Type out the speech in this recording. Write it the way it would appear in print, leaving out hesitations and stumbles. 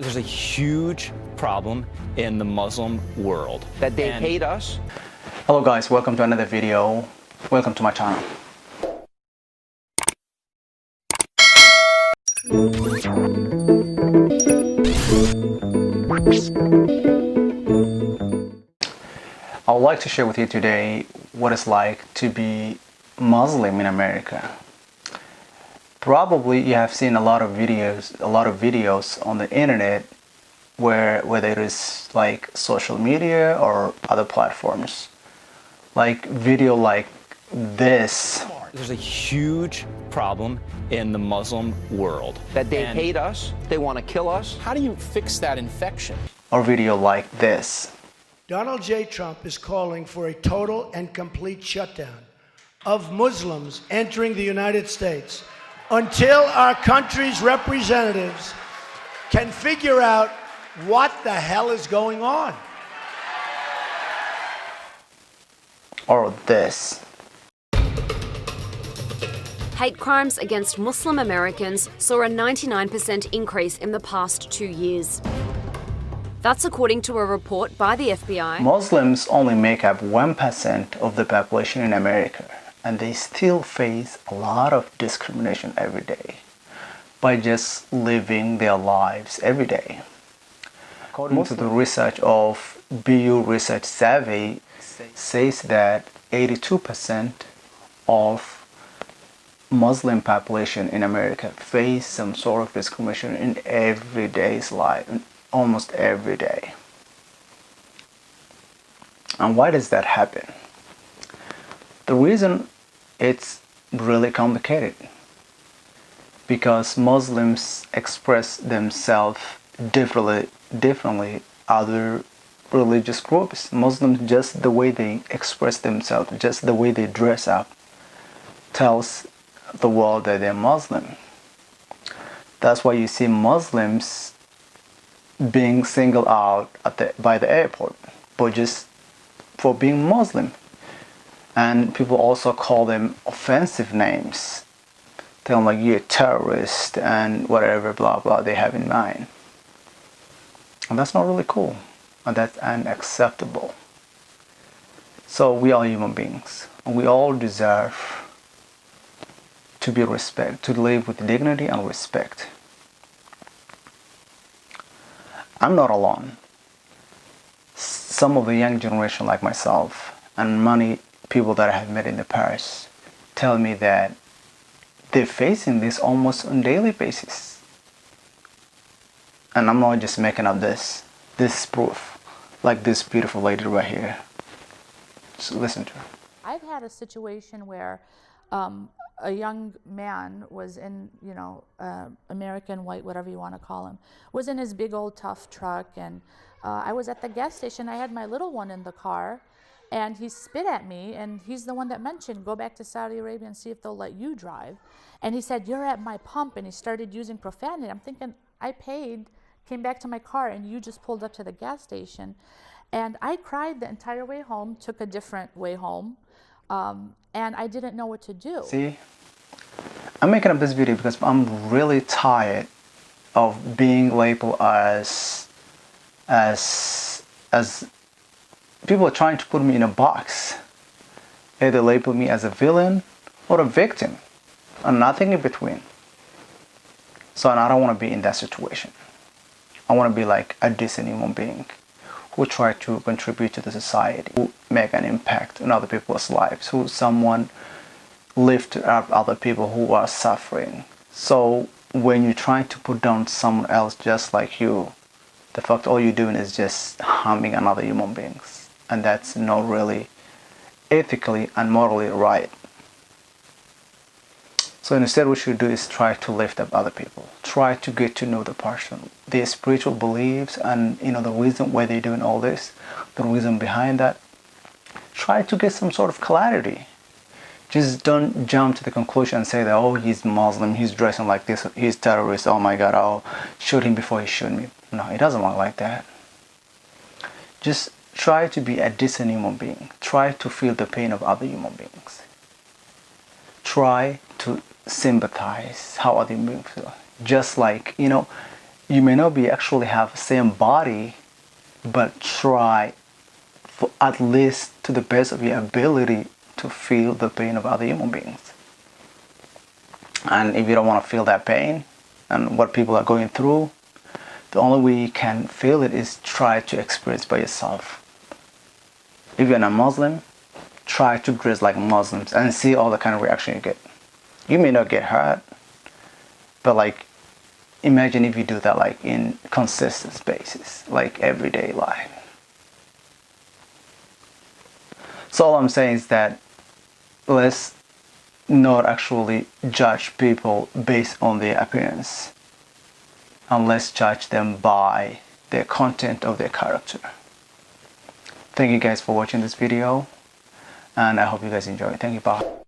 There's a huge problem in the Muslim world. That they hate us. Hello guys, welcome to another video. Welcome to my channel. I would like to share with you today what it's like to be Muslim in America. Probably you have seen a lot of videos on the internet where whether it is like social media or other platforms, like video like this. There's a huge problem in the Muslim world. That they hate us, they want to kill us. How do you fix that infection? Or video like this. Donald J. Trump is calling for a total and complete shutdown of Muslims entering the United States until our country's representatives can figure out what the hell is going on. Or this. Hate crimes against Muslim Americans saw a 99% increase in the past 2 years. That's according to a report by the FBI. Muslims only make up 1% of the population in America, and they still face a lot of discrimination every day by just living their lives every day. According to the research of Pew Research Center, says that 82% of Muslim population in America face some sort of discrimination in everyday's life, almost every day. And why does that happen? The reason it's really complicated, because Muslims express themselves differently other religious groups. Muslims, just the way they express themselves, just the way they dress up, tells the world that they're Muslim. That's why you see Muslims being singled out by the airport, but just for being Muslim. And people also call them offensive names, tell them like you're a terrorist and whatever blah blah they have in mind. And that's not really cool, and that's unacceptable. So we are human beings, and we all deserve to be respected, to live with dignity and respect. I'm not alone. Some of the young generation like myself and many people that I have met in the past tell me that they're facing this almost on a daily basis. And I'm not just making up this. This is proof. Like this beautiful lady right here. So listen to her. I've had a situation where a young man was in, American white, whatever you want to call him, was in his big old tough truck, and I was at the gas station. I had my little one in the car, and he spit at me, and he's the one that mentioned, go back to Saudi Arabia and see if they'll let you drive. And he said, you're at my pump, and he started using profanity. I'm thinking, I paid, came back to my car, and you just pulled up to the gas station. And I cried the entire way home, took a different way home, and I didn't know what to do. See, I'm making up this video because I'm really tired of being labeled as people are trying to put me in a box. Either label me as a villain or a victim, and nothing in between. So I don't want to be in that situation. I want to be like a decent human being who try to contribute to the society, who make an impact on other people's lives, who someone lift up other people who are suffering. So when you're trying to put down someone else just like you, the fact all you're doing is just harming another human beings, and that's not really ethically and morally right. So instead what you do is try to lift up other people, try to get to know the person, their spiritual beliefs, and the reason why they're doing all this, the reason behind that. Try to get some sort of clarity. Just don't jump to the conclusion and say that, oh, he's Muslim, he's dressing like this, he's terrorist, oh my God, I'll shoot him before he shoot me. No, it doesn't work like that. Just try to be a decent human being. Try to feel the pain of other human beings. Try to sympathize how other human beings feel. Just like, you may not be actually have same body, but try for at least to the best of your ability to feel the pain of other human beings. And if you don't want to feel that pain and what people are going through, the only way you can feel it is try to experience by yourself. If you're not Muslim, try to dress like Muslims and see all the kind of reaction you get. You may not get hurt, but like imagine if you do that like in consistent basis, like everyday life. So all I'm saying is that let's not actually judge people based on their appearance, and let's judge them by the content of their character. Thank you guys for watching this video, and I hope you guys enjoy it. Thank you, bye.